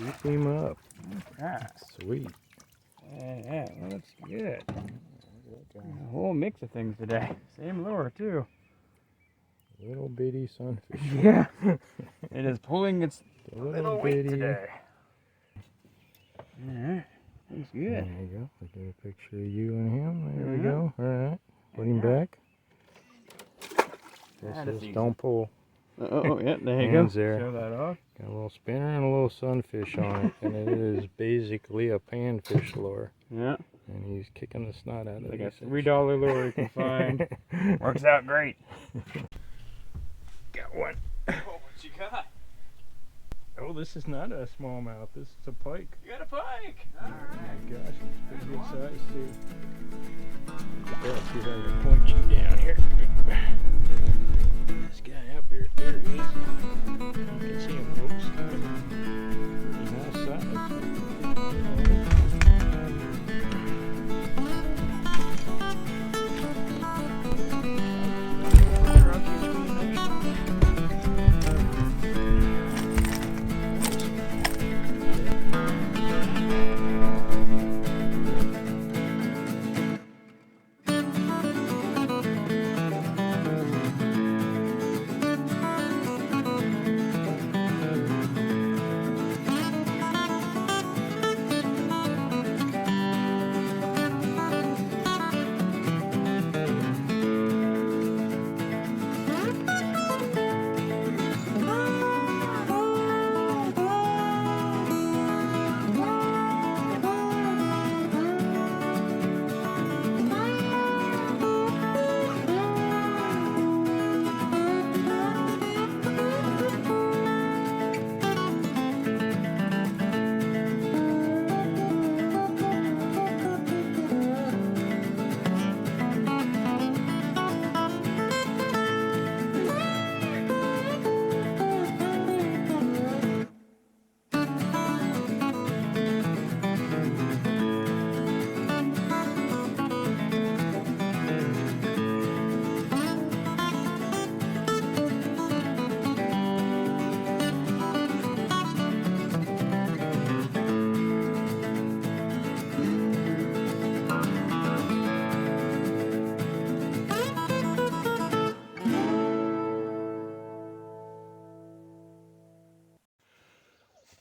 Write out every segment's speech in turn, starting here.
Keep him up. Ah, Sweet. yeah, that's good. A whole mix of things today. Same lure too. Little bitty sunfish. Yeah, it is pulling its Little little weight bitty. today. Alright, looks good. There you go. Look at a picture of you and him. There we Yeah. go. All right. Put him Yeah. back. That This is is easy. don't pull. Oh, yeah, there you Hands go. there. Show that off. Got a little spinner and a little sunfish on it. And it is basically a panfish lure. Yeah, And he's kicking the snot out of like it. a $3 lure you can find. Works out great. Got one. Oh, what you got? Oh, this is not a smallmouth. This is a pike. You got a pike. Oh my gosh, it's pretty good size too. Yeah, see if I can point you down here. This guy up here, there he is. You can see him, folks. Pretty nice size.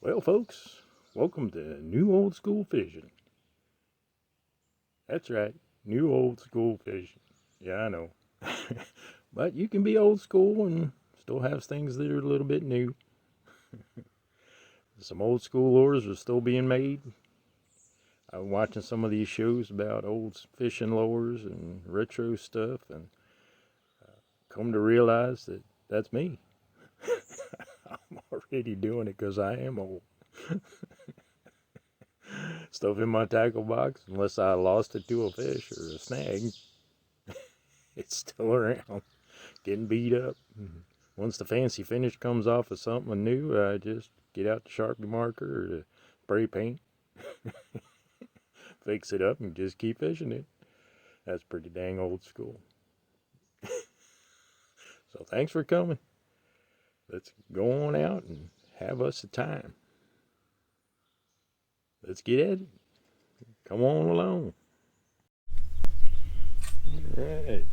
Well, folks, welcome to New Old School Fishing. That's right, new old school fishing. Yeah, I know. But you can be old school and still have things that are a little bit new. Some old school lures are still being made. I'm watching some of these shows about old fishing lures and retro stuff, and come to realize that that's me. I'm already doing it because I am old. Stuff in my tackle box, unless I lost it to a fish or a snag, it's still around, getting beat up. Once the fancy finish comes off of something new, I just get out the Sharpie marker or the spray paint, fix it up, and just keep fishing it. That's pretty dang old school. So thanks for coming. Let's go on out and have us a time. Let's get at it. Come on along. Alright.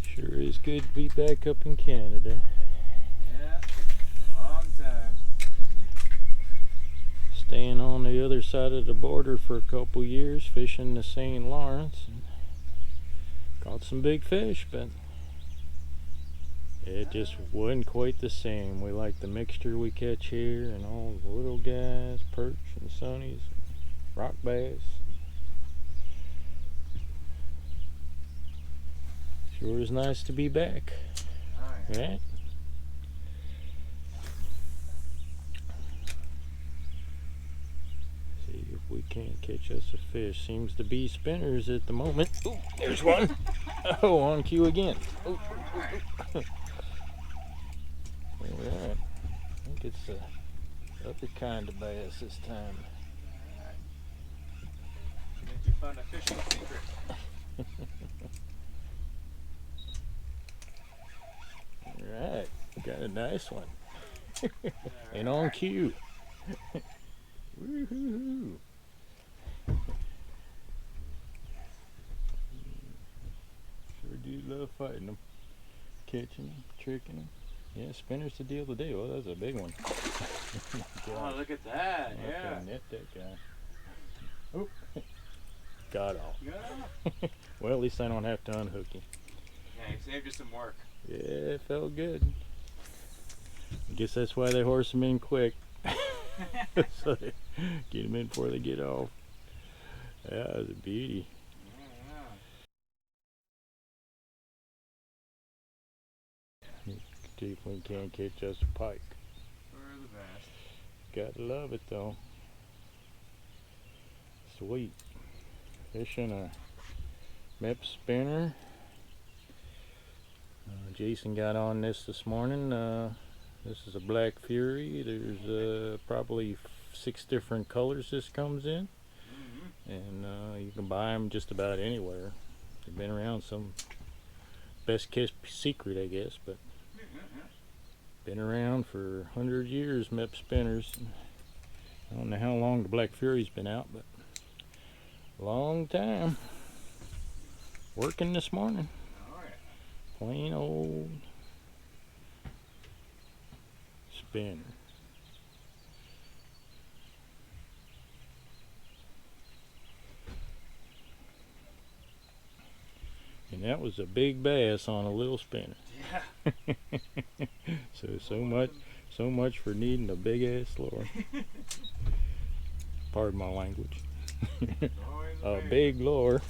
Sure is good to be back up in Canada. Yeah, a long time. Staying on the other side of the border for a couple years, fishing the St. Lawrence. And caught some big fish, but it just wasn't quite the same. We like the mixture we catch here and all the little guys, perch and sunnies, rock bass. Sure is nice to be back. Right? See if we can't catch us a fish. Seems to be spinners at the moment. Ooh, there's one. Oh, on cue again. Ooh, ooh, ooh. Alright. I think it's the other kind of bass this time. Did you find a fishing secret? Alright, got a nice one. And on cue. Woohoo! Sure do love fighting them. Catching them, tricking them. Yeah, spinner's the deal today. Well, that's a big one. Oh, look at that. I Yeah. can net that guy. Oh, got off. Yeah. Well, at least I don't have to unhook him. Yeah, he saved you some work. Yeah, it felt good. I guess that's why they horse them in quick. So they get them in before they get off. Yeah, it was a beauty. Definitely can't catch us a pike. We're the best. Gotta love it though. Sweet. Fishing a Mep spinner. Jason got on this morning. This is a Black Fury. There's probably 6 different colors this comes in. And you can buy them just about anywhere. They've been around, some best kept secret, I guess, but been around for 100 years, Mep spinners. I don't know how long the Black Fury's been out, but a long time. Working this morning. Oh, yeah. Plain old spinner. And that was a big bass on a little spinner. Yeah. So much for needing a big ass lure. Pardon my language. A big lure.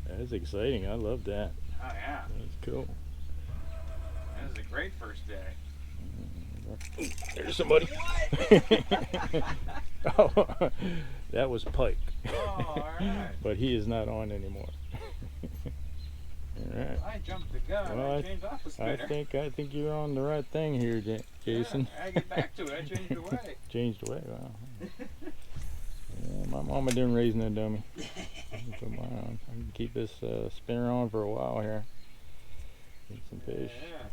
That's exciting. I love that. Oh, yeah. That's cool. That was a great first day. There's somebody. Oh, that was Pike. Oh, alright. But he is not on anymore. Alright. I jumped the gun. Well, I changed off the spinner. I think you're on the right thing here, Jason. Yeah, I get back to it. I changed the way. Changed away. Wow. Yeah, my mama didn't raise no dummy. Put mine on. I can keep this spinner on for a while here. Get some fish. Yeah.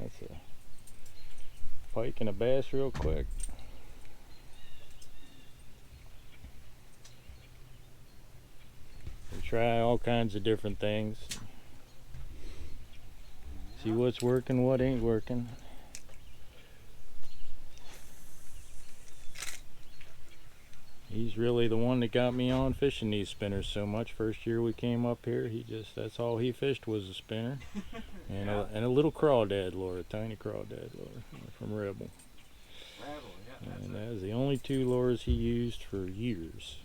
That's a pike and a bass real quick. We try all kinds of different things. See what's working, what ain't working. He's really the one that got me on fishing these spinners so much. First year we came up here, that's all he fished was a spinner. And, Yeah. a little crawdad lure, a tiny crawdad lure from Rebel. Rebel, yeah. And that was the only 2 lures he used for years.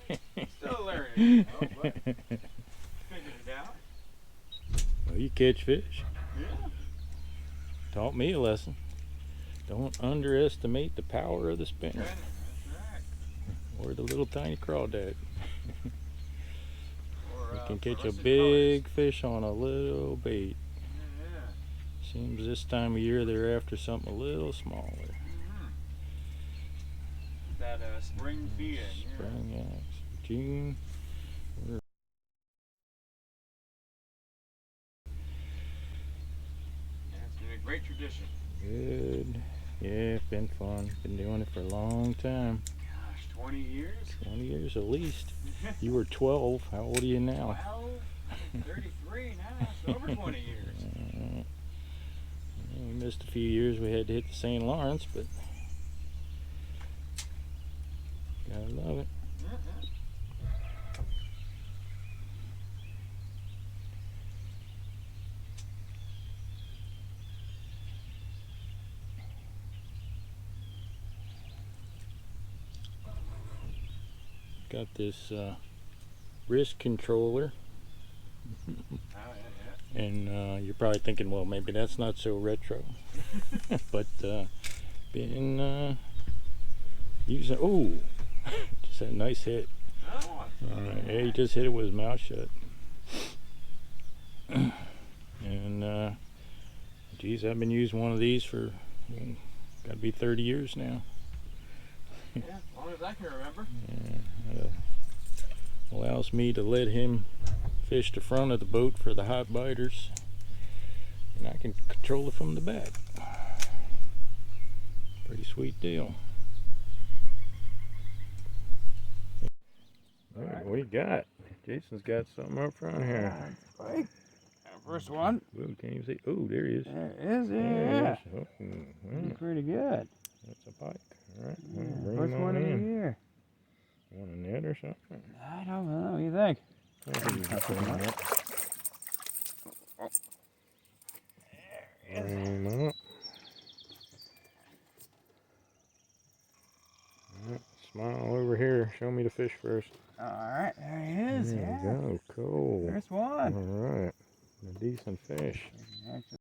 Yeah. Still learning, you know, but figured it out. Well, you catch fish. Yeah. Taught me a lesson. Don't underestimate the power of the spinner. That's right. Or the little tiny crawdad. Or, You can catch a fluorescent big fish on a little bait. colors. Yeah. Seems this time of year they're after something a little smaller. That spring feeding. Spring, yeah. June. Yeah, it's been a great tradition. Good. Yeah, it's been fun. Been doing it for a long time. Gosh, 20 years? 20 years at least. You were 12. How old are you now? 12? I'm 33 now, so over 20 years. We missed a few years. We had to hit the St. Lawrence, but gotta love it. Got this wrist controller. Oh, yeah. And you're probably thinking, well, maybe that's not so retro. But been using. Oh, just had a nice hit. Oh, Yeah, he just hit it with his mouth shut. And geez, I've been using one of these for got to be 30 years now. yeah, as long as I can remember. Yeah, allows me to let him fish the front of the boat for the hot biters, and I can control it from the back. Pretty sweet deal. Alright, what do you got? Jason's got something up front here. Pike. First one. Ooh, can't even see. Oh, there he is. There it is, There yeah. he is. Oh, Looking pretty good. that's a pike. Alright, Yeah, bring first him one on of the in. year. Want a net or something? I don't know. What do you think? I think you can bring him up. Bring him up. Alright, smile over here. Show me the fish first. Alright, there he is. There Yeah. we go. Cool. First one. Alright. A decent fish. Actually,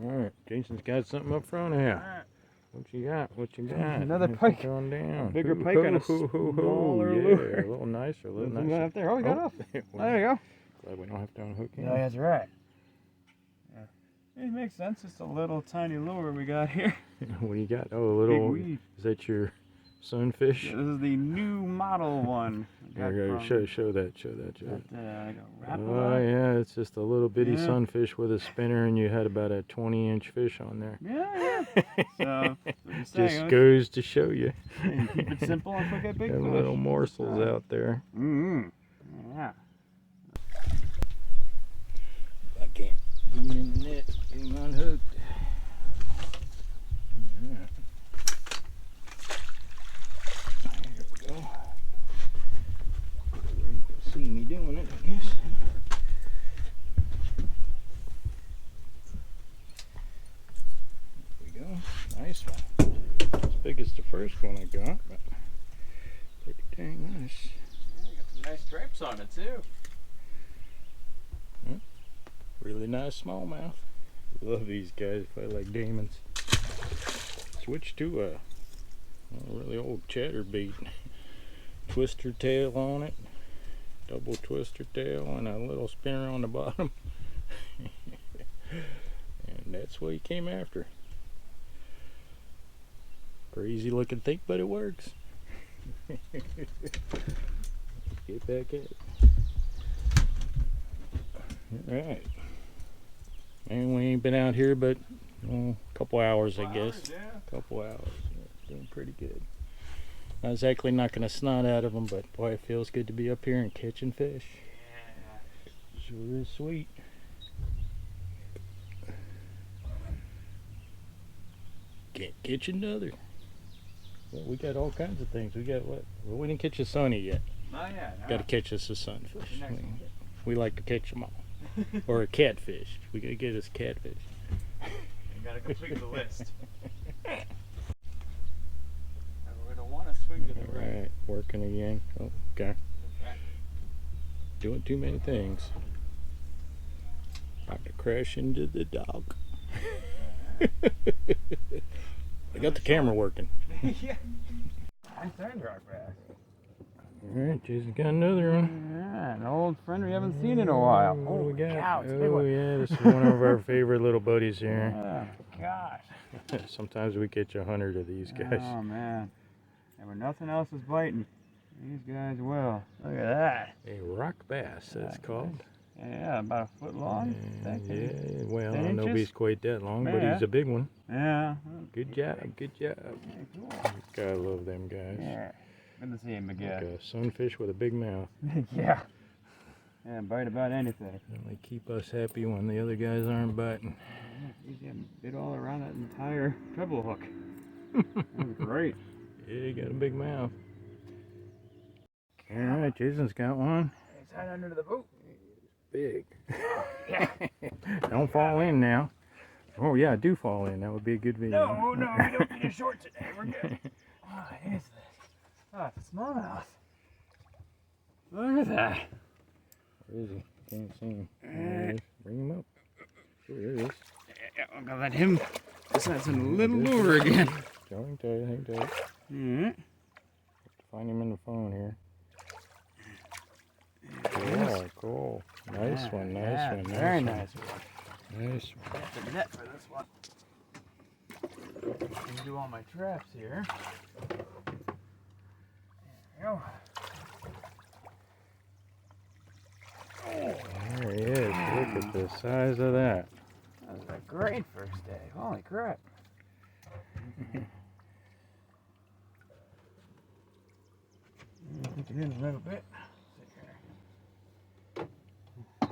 Alright. Jason's got something up front here. alright. What you got? What you got? Another What's pike. going down? A bigger pike on a smaller yeah, lure. a little nicer, a little There's one nicer. up there. Oh, he got off. Well, There you go. glad we don't have to unhook him. Yeah, that's right. Yeah. It makes sense. Just a little tiny lure we got here. What do you got? Oh, a Big little. weed. Is that your sunfish? Yeah, this is the new model one. I got Here, from- show that. got, like a wrap Oh around. yeah, it's just a little bitty Yeah. sunfish with a spinner, and you had about a 20-inch fish on there. Yeah, yeah. So, Just goes to show you. keep it simple and quick at big Got fish. little morsels out there. Mm-hmm. Yeah. I can't get him in the net, get him unhooked. Yeah. There we go. Where you can see me doing it, I guess. There we go. Nice one. As big as the first one I got, but pretty dang nice. Yeah, got some nice stripes on it too. Really nice smallmouth. Love these guys, fight like demons. Switch to a really old chatterbait. Twister tail on it, double twister tail, and a little spinner on the bottom. And that's what he came after. Crazy looking thing, but it works. Get back at it. Alright. And we ain't been out here but a couple hours, I guess. Yeah. Couple hours. Yeah, doing pretty good. I was actually knocking a snot out of them, but boy, it feels good to be up here and catching fish. Yeah. Sure is sweet. Can't catch another. Well, we got all kinds of things. We got what? Well, we didn't catch a sunny yet. Not yet. No. Got to catch us a sunfish. Next one. We like to catch them all. Or a catfish. We got to get us catfish. You gotta complete the list. We're gonna want to swing to the right. Right, working again. Oh, okay. Doing too many things. About to crash into the dog. I got the camera working. Yeah. Nice sand rock bass. Alright, Jason's got another one. Yeah, an old friend we haven't seen in a while. What do we got? Cow, it's a big Oh one. yeah, this is one of our favorite little buddies here. Oh, gosh. Sometimes we catch 100 of these guys. Oh, man. And when nothing else is biting, these guys will. Look at that. A rock bass, that's called. Yeah, about a foot long. Yeah, well, 10 nobody's inches? quite that long, but Yeah. he's a big one. Yeah. Good job, good job. Yeah, cool. Gotta love them guys. Yeah. Good to see him Like again. a sunfish with a big mouth. Yeah. Yeah, bite about anything. And they keep us happy when the other guys aren't biting. Yeah, he's getting bit all around that entire treble hook. That was great. Yeah, you got a big mouth. Alright, Jason's got one. He's hiding under the boat. Big. Yeah. Don't fall in now. Oh yeah, do fall in. That would be a good video. No, no, we don't need a short today. We're good. What is this? Oh, it's a smallmouth. Look at that. Where is he? Can't see him. There he is. Bring him up. Oh, there he is. Yeah, I'm gonna let him decide some little lure again. Hang tight, hang tight. Alright. Find him in the phone here. Yes. Oh, cool. Nice Yeah, one, nice yeah, one. Very one. nice one. Nice one. Got the net for this one. Let me do all my traps here. There we go. There he is. Look at the size of that. That was like great first day. Holy crap. Put it in a little bit.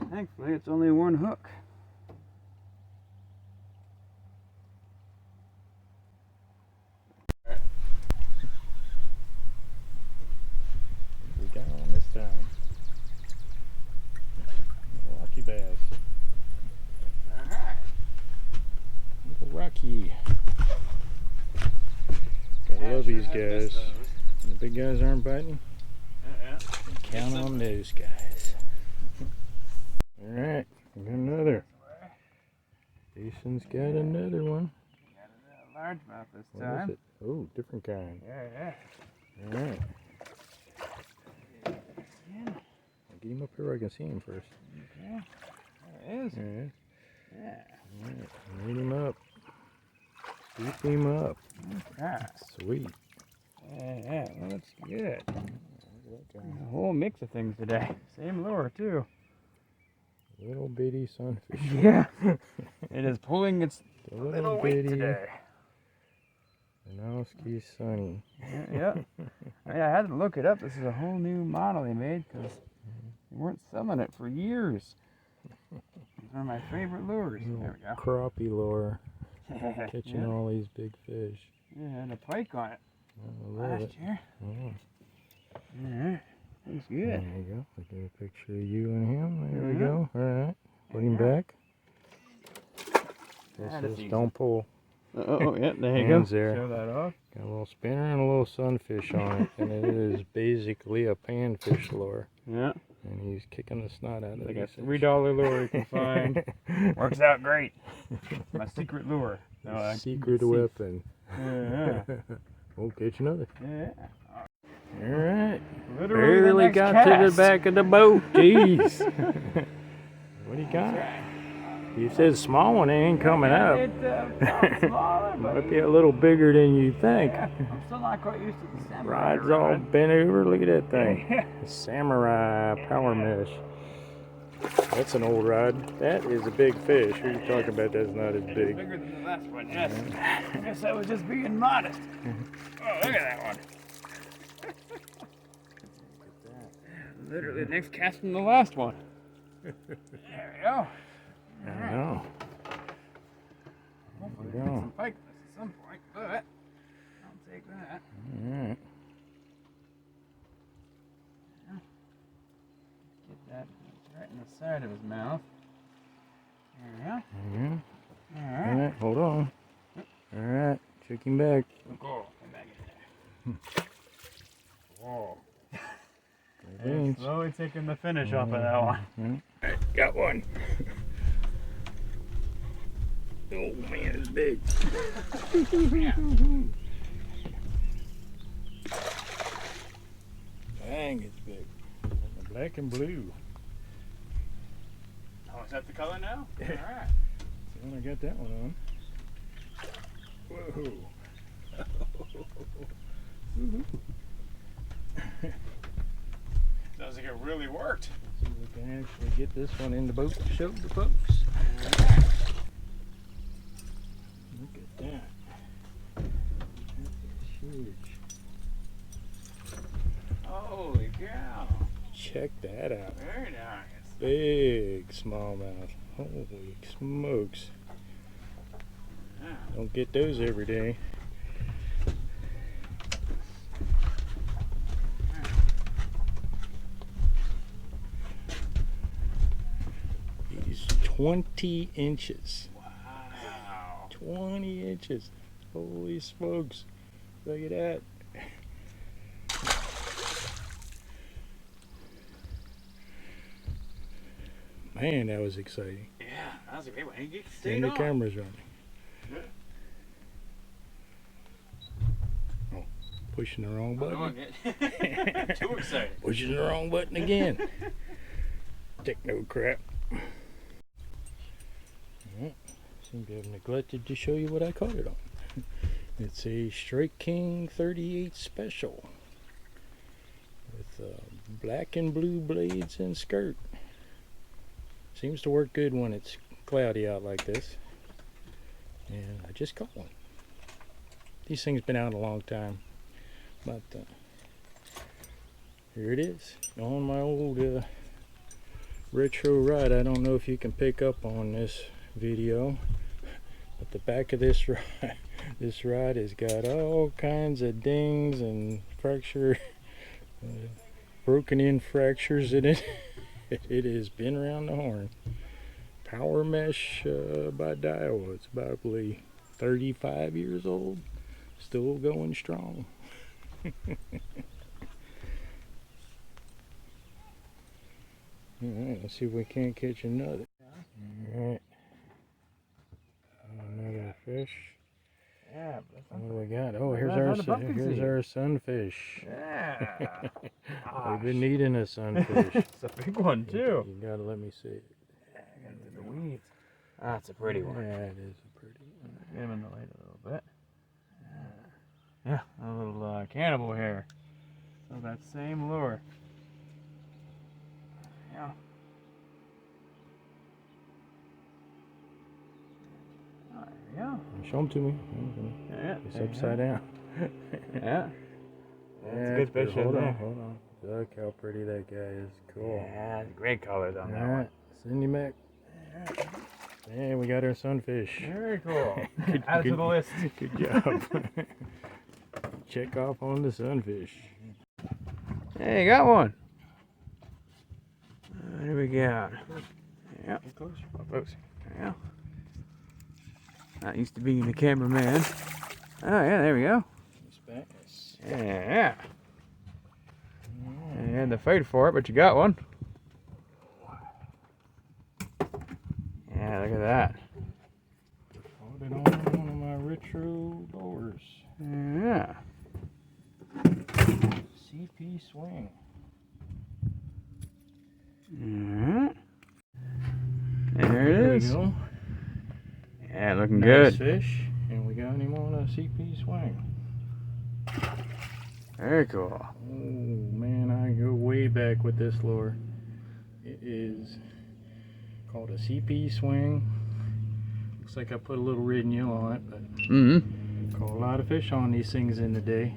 Thankfully, it's only one hook. We got on this time. Rocky bass. Alright. Little Rocky. Gotta love these guys. When the big guys aren't biting, count on those guys. Alright, we got another. Jason's got another one. Got a largemouth this What time. is it? Oh, different kind. Yeah. Alright. Get him up here where I can see him first. Okay. There it is. Alright. Yeah. Alright, lead him up. Scoop him up. Okay. Sweet. Yeah, well, that's good. A whole mix of things today. Same lure, too. Little bitty sunfish. Yeah. It is pulling its The little weight today. Renosky Sunny. Yeah. I had to look it up. This is a whole new model they made because they weren't selling it for years. It's one of my favorite lures. There we go. Crappie lure. Catching Yeah. all these big fish. Yeah, and a pike on it I love last it. year. Oh. Yeah. Looks There good. you go. Look at a picture of you and him. There we Mhm. go. Alright. Put him Yeah. back. Yeah, This that's is easy. don't pull. Oh, yeah, there you Hands go. there. Show that off. Got a little spinner and a little sunfish on it. And it is basically a panfish lure. Yeah. And he's kicking the snot out of Like it. a $3 lure you can find. Works out great. My secret lure. No, Secret weapon. Yeah. We'll catch another. Yeah. Alright. Literally Barely the next got cast. to the back of the boat. Jeez. What do you got? You said small one ain't coming up. It felt smaller, but Might be a little bigger than you think. yeah, I'm still not quite used to the samurai Rod's all rod. bent over. Look at that thing. Yeah. Samurai power mesh. That's an old rod. That is a big fish. Who are you talking about? That's not as It's big. bigger than the last one, yes. I guess I was just being modest. Oh, look at that one. Literally the next cast from the last one. There we go. I know. Hopefully There we'll we get go. some pike with this at some point, but I'll take that. Alright. Get that right in the side of his mouth. There we Yeah. go. Alright. Alright, hold on. Alright, check him back. Go. Come back in there. Whoa. There it is. Slowly taking the finish off of that one. Alright, got one. Oh man, it's big. Dang, it's big. Black and blue. Oh, is that the color now? Alright. See when I got that one on. Whoa. Sounds like it really worked. See if we can actually get this one in the boat to show the folks. Look at that. That is huge. Holy cow. Check that out. Very nice. Big smallmouth. Holy smokes. Yeah. Don't get those every day. He's 20 inches. Wow. 20 inches. Holy smokes. Look at that. Man, that was exciting. Yeah, that was a great one. You And stayed the on. camera's running. Yeah. Oh, pushing the wrong Doing button. it. Too excited. Pushing the wrong button again. Techno crap. Well, seem to have neglected to show you what I caught it on. It's a Strike King 38 Special with black and blue blades and skirt. Seems to work good when it's cloudy out like this. and I just caught one. These things been out a long time, but here it is on my old retro rod. I don't know if you can pick up on this video, but the back of this rod has got all kinds of dings and fracture, broken in fractures in it. It has been around the horn. Power mesh by Daiwa. It's probably 35 years old, still going strong. Alright, let's see if we can't catch another. Alright. Another fish. Yeah. What do we got? Oh, here's our sunfish. Yeah. We've been needing a sunfish. It's a big one too. You gotta let me see it. Yeah, I got into the weeds. That's a pretty one. Yeah, it is a pretty one. Get him in the light a little bit. Yeah, a little cannibal hair. So that same lure. Yeah. There we go. Show them to me. Yeah. It's upside down. Yeah. That's a good fish. Hold on. Look how pretty that guy is. Cool. Yeah, great colors on that one. Alright, send him back. Yeah, we got our sunfish. Very cool. Add it to the list. Good job. Check off on the sunfish. Hey, you got one. What do we got? Yeah. Closer. Close. Yeah. Not used to being the cameraman. Oh yeah, there we go. Yeah. You had to fight for it, but you got one. Yeah, look at that. Caught it on one of my retro lures. Yeah. CP swing. There it is. There we go. Yeah, looking Nice good. fish, and we got him on a CP swing. Very cool. Oh man, I go way back with this lure. It is called a CP swing. Looks like I put a little red and yellow on it, but caught a lot of fish on these things in the day.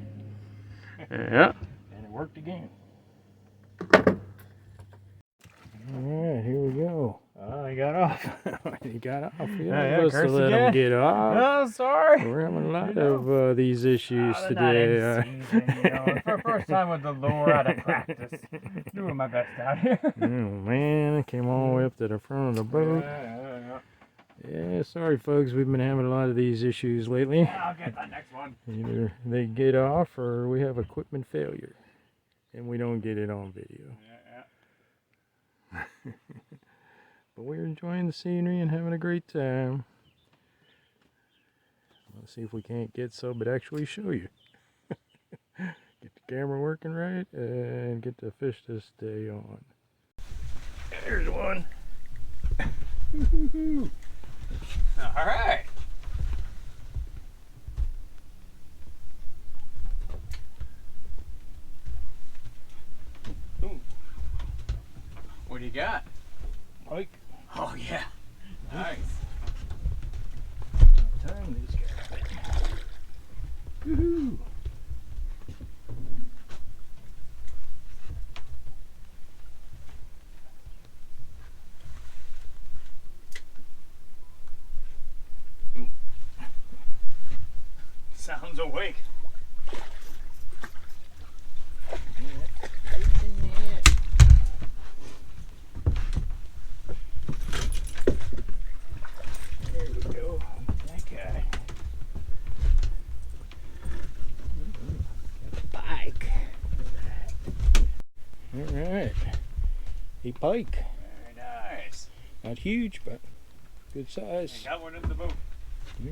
Yeah. And it worked again. Alright, here we go. Oh, he got off. He got off. You're Yeah, not supposed to curse let him again. get off. Oh, sorry. We're having a lot of these issues Oh, today. For first time with the lure out of practice. Doing my best out here. Oh man, I came all the way up to the front of the boat. Yeah, sorry folks, we've been having a lot of these issues lately. I'll get that next one. Either they get off or we have equipment failure. And we don't get it on video. But we're enjoying the scenery and having a great time. Let's see if we can't get so, but actually show you. Get the camera working right and get the fish to stay on. There's one. All right. Ooh. What do you got? Pike. Oh yeah. Nice. Time this guy. Woohoo. Sounds awake. There we go. That guy. Pike. Alright. A pike. Very nice. Not huge, but good size. Got one in the boat.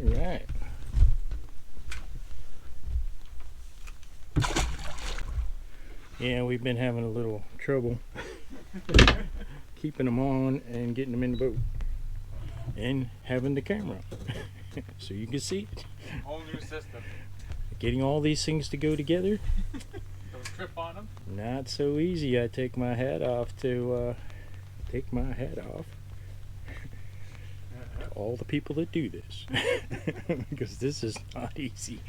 Alright. Yeah, we've been having a little trouble keeping them on and getting them in the boat and having the camera so you can see it. Whole new system. Getting all these things to go together, Don't trip on them. not so easy. I take my hat off to all the people that do this. Because this is not easy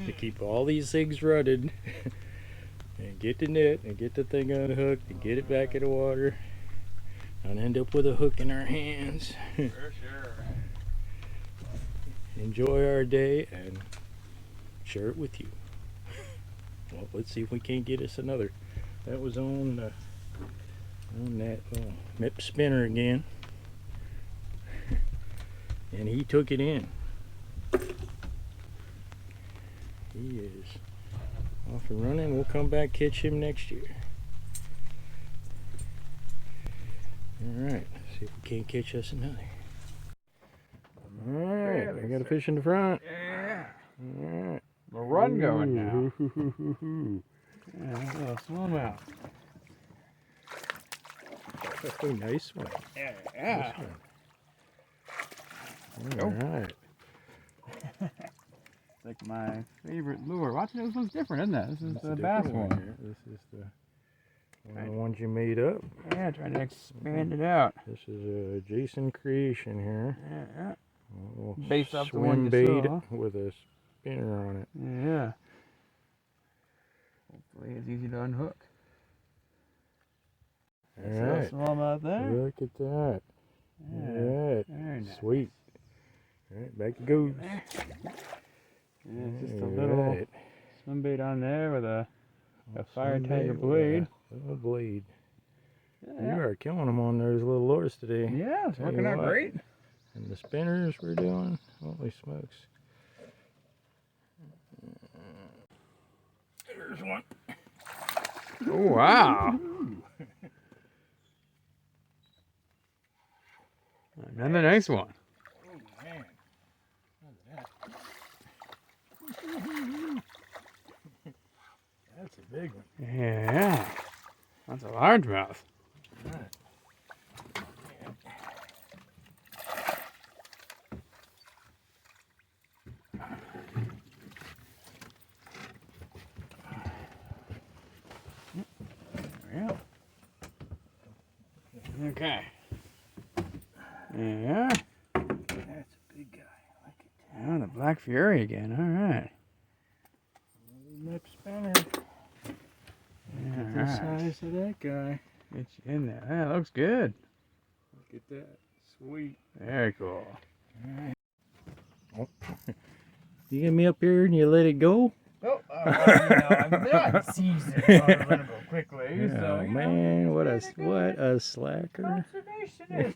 to keep all these things running and get the net and get the thing unhooked and get it back in the water and end up with a hook in our hands. For sure. Enjoy our day and share it with you. Well, let's see if we can't get us another. That was on that MIP spinner again. And he took it in. He is off and running. We'll come back, catch him next year. Alright, see if we can't catch us another. Alright, we got a fish in the front. Yeah. Alright. A run going now. Ooh. Yeah, a little smallmouth. That's a nice one. Yeah. Nice one. Alright. It's like my favorite lure. Watch, this one's different, isn't it? This is That's the a bass different one. here. This is one of the ones you made up. Yeah, trying to expand it out. This is a Jason creation here. Yeah. A little Based off the swim one you bait saw. with a spinner on it. Yeah. Hopefully it's easy to unhook. Alright. Smallmouth there. Look at that. Yeah. Alright. Very nice. Sweet. Alright, back it goes. Yeah, it's just a little swim bait on there with a fire tiger blade. Little blade. Yeah. You are killing them on those little lures today. Yeah, it's Tell you working out what. great. And the spinners we're doing, holy smokes. There's one. Oh, wow. Another nice one. Oh, man. Look at that. That's a big one. Yeah. That's a largemouth. All right. Yeah. Okay. Yeah. That's a big guy. I like it. Oh, the Black Fury again. All right. Lip spinner. Yeah, Look at the size of that guy. get you in there. That looks good. Look at that. Sweet. Very cool. Alright. Oh. You get me up here and you let it go? Oh, I'm not seasoned. I'm gonna go quickly. Oh man, what a slacker. Conservation is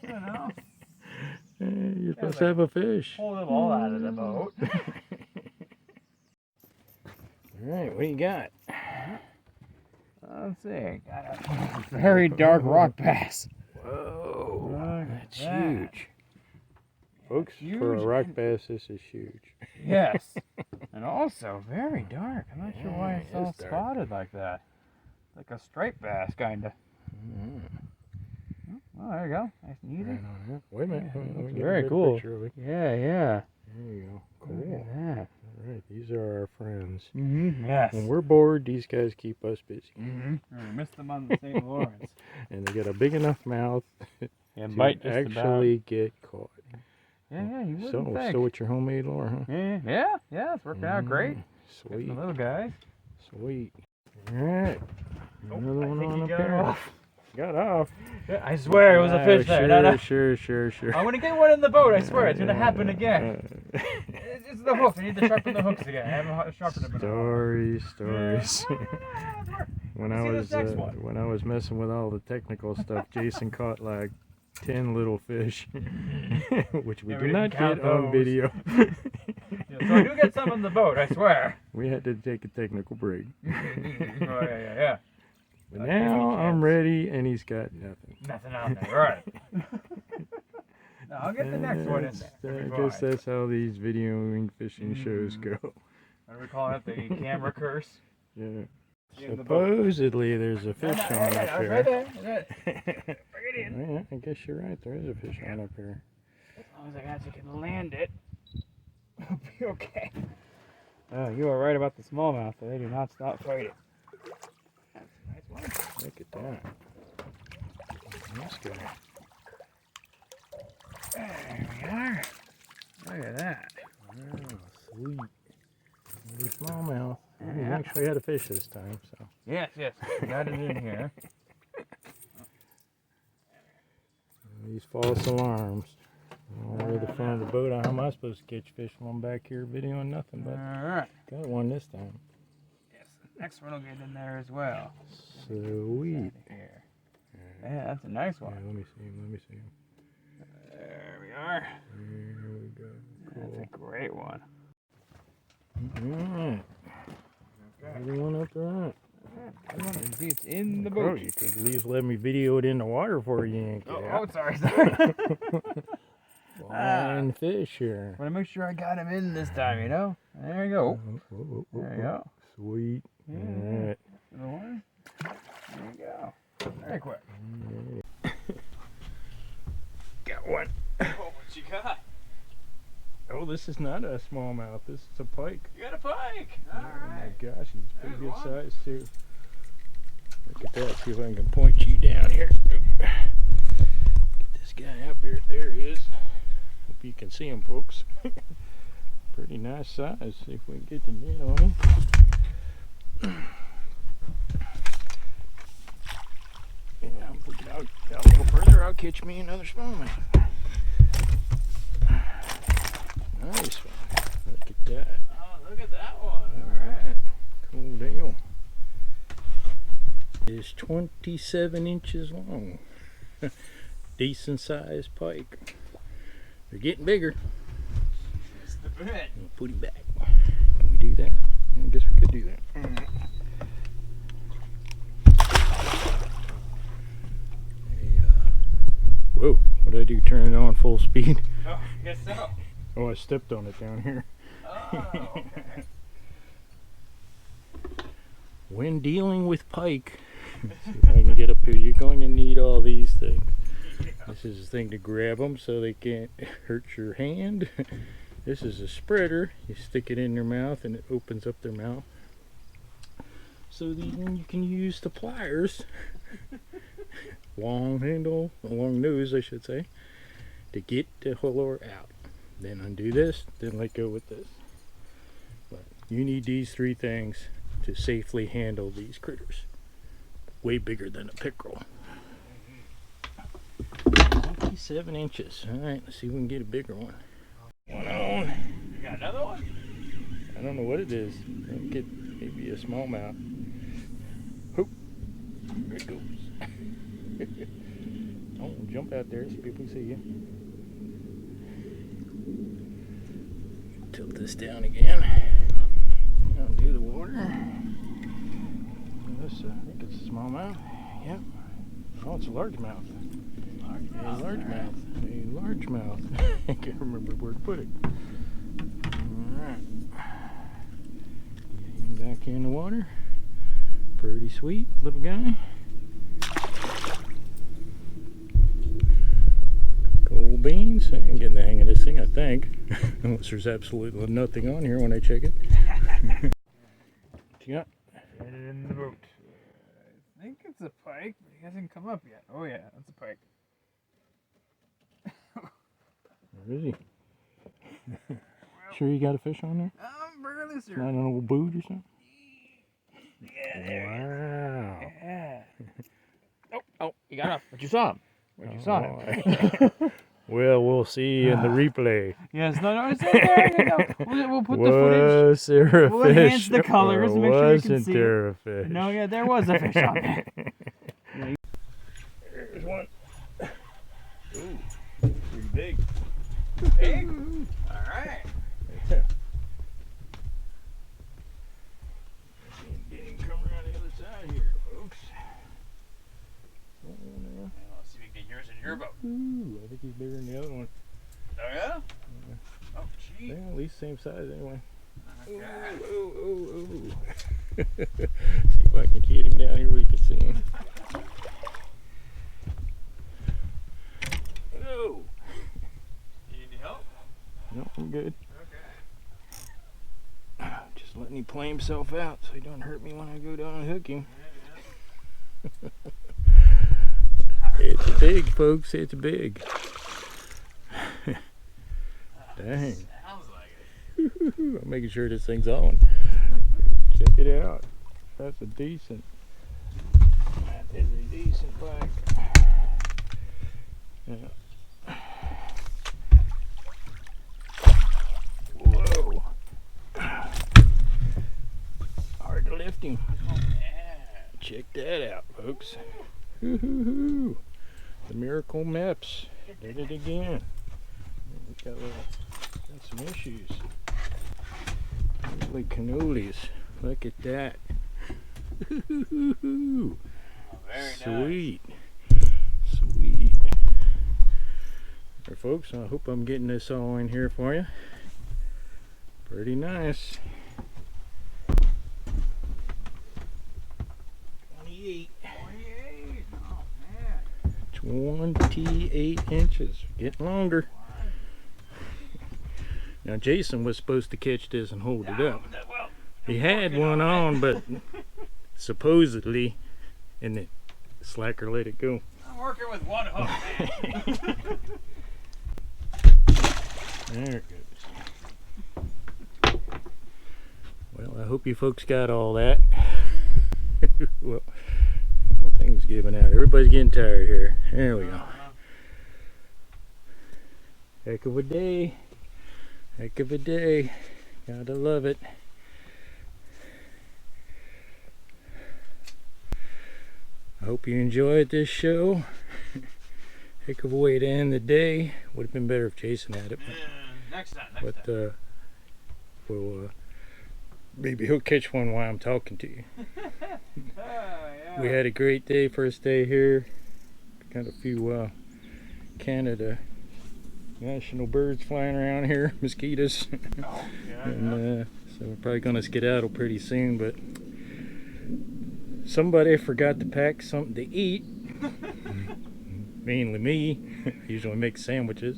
you know. You're supposed to have a fish. Pull them all out of the boat. Alright, what do you got? Let's see. Got a very dark rock bass. Whoa, Look that's at that. huge. Folks, Huge for a rock and- bass, this is huge. Yes. And also very dark. I'm not sure why Yeah, it's it all is dark. spotted like that. Like a striped bass, kinda. Oh, there you go. Nice and easy. Right on it. Wait a minute. Yeah, let me looks get a very better cool. picture of it. Yeah, yeah. There you go. Look Cool. at that. Alright, these are our friends. Yes. When we're bored, these guys keep us busy. We missed them on the St. Lawrence. And they got a big enough mouth And to bite just actually get caught. Yeah, you wouldn't So, think. still with your homemade lure, huh? Yeah, it's working out great. Sweet. The little guys. Sweet. Alright. Another I one think on he up got here. off. Got off. Yeah, I swear it was a fish there. Sure. I'm gonna get one in the boat. I swear it's gonna happen again. It's the hook. I need to sharpen the hooks again. I haven't sharpened them enough. Stories. When I Let's was see this next one. when I was messing with all the technical stuff, Jason caught like 10 little fish, which we Yeah, did we not didn't count get on those. video. Yeah, so I do get some in the boat. I swear. We had to take a technical break. Yeah. But Give me a now I'm chance. ready, and he's got nothing. Nothing on there. Right. No, I'll get the next one in there. I guess that's how these videoing fishing shows go. What do we call it? The camera curse? Yeah. In the boat. Supposedly there's a fish on up Right here. there. Bring it in. Yeah, I guess you're right. There is a fish on up here. As long as I actually can land it, I'll be okay. Oh, you are right about the smallmouth. They do not stop fighting. That's a nice one. Look at that. This guy. There we are. Look at that. Oh, sweet. Another smallmouth. We Yeah. actually had a fish this time, so. Yes, we got it in here. These false alarms. Over the front of the boat. How am I supposed to catch fish when I'm back here videoing nothing but Alright. got one this time. Yes, the next one will get in there as well. Sweet. Here. Yeah, that's a nice one. Yeah, let me see him. Let me see him. There we are. There we go. Cool. That's a great one. Alright. Everyone up there. Come on, you see it's in the Oh, boat. you could at least let me video it in the water for you, Yankee. Oh, sorry. Fine fish here. Want to make sure I got him in this time, you know? There you go. There you go. Sweet. Yeah. Alright. The one. There you go. Very quick. Got one. Oh, what you got? Oh, this is not a smallmouth. This is a pike. You got a pike. All Oh my right. gosh, he's pretty There's good one. size too. Look at that. See if I can point you down here. Get this guy up here. There he is. Hope you can see him, folks. Pretty nice size. See if we can get the net on him. Yeah, I'm looking out a little further. I'll catch me another smallmouth. Nice one. Look at that. Oh, look at that one. All right. Alright. Cool deal. It's 27 inches long. Decent sized pike. They're getting bigger. It's the bit. We'll put him back. Can we do that? I guess we could do that. Whoa, what did I do? Turn it on full speed? Oh, I guess so. Oh, I stepped on it down here. Oh, okay. When dealing with pike, see if I can get up here, you're going to need all these things. This is a thing to grab them so they can't hurt your hand. This is a spreader. You stick it in their mouth and it opens up their mouth. So then you can use the pliers, long handle, long nose I should say, to get the lure out. Then undo this, then let go with this. But you need these three things to safely handle these critters. Way bigger than a pickerel. 27 inches. Alright, let's see if we can get a bigger one. One on. You got another one? I don't know what it is. I'll get maybe a smallmouth. Hoop. There it goes. Don't jump out there so people see you. Tilt this down again. Undo the water. This, I think it's a smallmouth. Yep. Oh, it's a largemouth. A largemouth. A largemouth. I can't remember where to put it. Alright. Get him back in the water. Pretty sweet little guy. Cold beans. I'm getting the hang of this thing, I think. Unless there's absolutely nothing on here when I check it. What you got? Get it in the boat. I think it's a pike, but he hasn't come up yet. Oh yeah, that's a pike. Where is he? Sure you got a fish on there? I'm barely Not certain. an old boot or something? Yeah, there Wow. we go. Yeah. Oh, you got off. But you saw him. But you saw him. Well, we'll see in the replay. Yes, no, it's there. You know. We'll put the footage. Was there a We'll fish? enhance the colors or and make sure you can wasn't see there a fish? No, yeah, there was a fish on there. There's one. Ooh, pretty big. Big? Alright. Yeah. Get him come around the other side here, folks. Oh, no. Let's see if we can get yours in your boat. Ooh, I think he's bigger than the other one. Oh, yeah? Oh, gee. Yeah, at least same size anyway. Okay. Ooh. See if I can get him down here where you can see him. Oh. You need any help? No, I'm good. Okay. Just letting him play himself out so he don't hurt me when I go down and hook him. It's big, folks. It's big. Dang. Sounds like it. I'm making sure this thing's on. Check it out. That's a decent. That is a decent Pike. Yeah. Whoa. Hard to lift him. Check that out, folks. The Miracle Meps did it again. We got some issues. Holy cannolis. Look at that. Oh, very Sweet. Sweet. Alright, folks, I hope I'm getting this all in here for you. Pretty nice. 28. 28. Oh, man. 28 inches. Getting longer. Now, Jason was supposed to catch this and hold it up. Well, He had one on, but supposedly, and the slacker let it go. I'm working with one hook, man. There it goes. Well, I hope you folks got all that. Well, my thing's giving out. Everybody's getting tired here. There we go. Heck of a day. Heck of a day. Gotta love it. I hope you enjoyed this show. Heck of a way to end the day. Would have been better if Jason had it. Next time. But we'll maybe he'll catch one while I'm talking to you. Yeah. We had a great day, first day here. Got a few Canada national birds flying around here, mosquitoes. Oh, yeah, And so we're probably gonna skedaddle pretty soon, but somebody forgot to pack something to eat. Mainly me. Usually make sandwiches.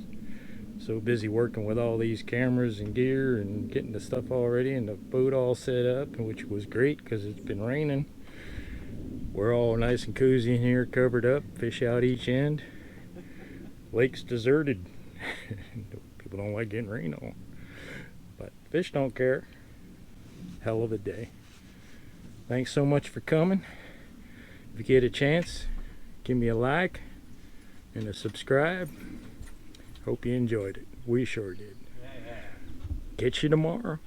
So busy working with all these cameras and gear and getting the stuff all ready and the boat all set up, which was great because it's been raining. We're all nice and cozy in here, covered up, fish out each end. Lake's deserted. People don't like getting rain on, but fish don't care. Hell of a day. Thanks so much for coming. If you get a chance, give me a like and a subscribe. Hope you enjoyed it. We sure did. Yeah. Catch you tomorrow.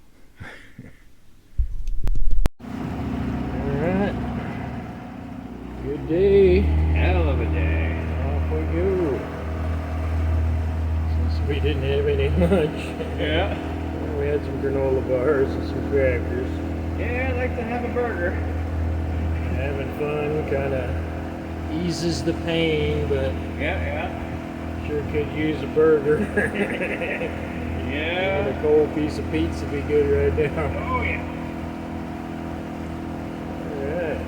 Alright. Good day. Hell of a day. Off we go. Since we didn't have any lunch. Yeah. We had some granola bars and some crackers. Yeah, I'd like to have a burger. Having fun kind of eases the pain, but Yeah. sure could use a burger. Yeah. And a cold piece of pizza would be good right now. Oh, yeah. Alright.